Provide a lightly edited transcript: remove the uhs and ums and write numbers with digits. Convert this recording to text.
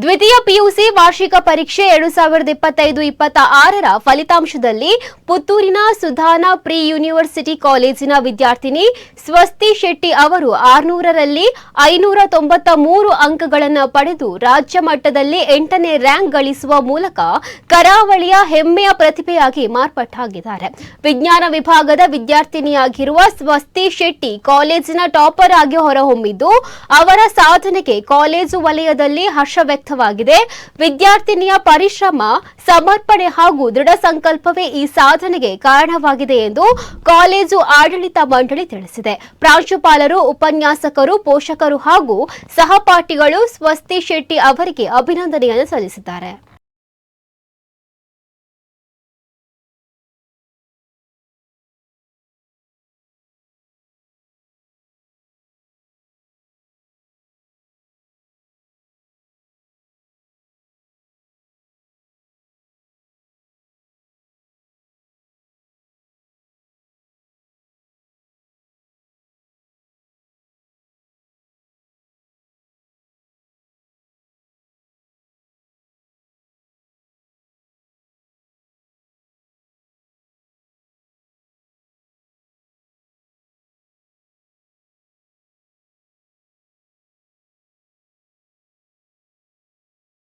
ದ್ವಿತೀಯ ಪಿಯುಸಿ ವಾರ್ಷಿಕ ಪರೀಕ್ಷೆ 2025-26ರ ಫಲಿತಾಂಶದಲ್ಲಿ ಪುತ್ತೂರಿನ ಸುಧಾನಾ ಪ್ರಿ ಯೂನಿವರ್ಸಿಟಿ ಕಾಲೇಜಿನ ವಿದ್ಯಾರ್ಥಿನಿ ಸ್ವಸ್ತಿ ಶೆಟ್ಟಿ ಅವರು 600ರಲ್ಲಿ 593 ಅಂಕಗಳನ್ನು ಪಡೆದು ರಾಜ್ಯ ಮಟ್ಟದಲ್ಲಿ 8ನೇ ರ್ಯಾಂಕ್ ಗಳಿಸುವ ಮೂಲಕ ಕರಾವಳಿಯ ಹೆಮ್ಮೆಯ ಪ್ರತಿಭೆಯಾಗಿ ಮಾರ್ಪಟ್ಟಾಗಿದ್ದಾರೆ. ವಿಜ್ಞಾನ ವಿಭಾಗದ ವಿದ್ಯಾರ್ಥಿನಿಯಾಗಿರುವ ಸ್ವಸ್ತಿ ಶೆಟ್ಟಿ ಕಾಲೇಜಿನ ಟಾಪರ್ ಆಗಿ ಹೊರಹೊಮ್ಮಿದ್ದು ಅವರ ಸಾಧನೆಗೆ ಕಾಲೇಜು ವಲಯದಲ್ಲಿ ಹರ್ಷ ವ್ಯಕ್ತವಾಗಿದೆ. ವಿದ್ಯಾರ್ಥಿನಿಯ ಪರಿಶ್ರಮ, ಸಮರ್ಪಣೆ ಹಾಗೂ ದೃಢ ಸಂಕಲ್ಪವೇ ಈ ಸಾಧನೆಗೆ ಕಾರಣವಾಗಿದೆ ಎಂದು ಕಾಲೇಜು ಆಡಳಿತ ಮಂಡಳಿ ತಿಳಿಸಿದೆ. ಪ್ರಾಂಶುಪಾಲರು, ಉಪನ್ಯಾಸಕರು, ಪೋಷಕರು ಹಾಗೂ ಸಹಪಾಠಿಗಳು ಸ್ವಸ್ತಿ ಶೆಟ್ಟಿ ಅವರಿಗೆ ಅಭಿನಂದನೆಯನ್ನು ಸಲ್ಲಿಸಿದ್ದಾರೆ.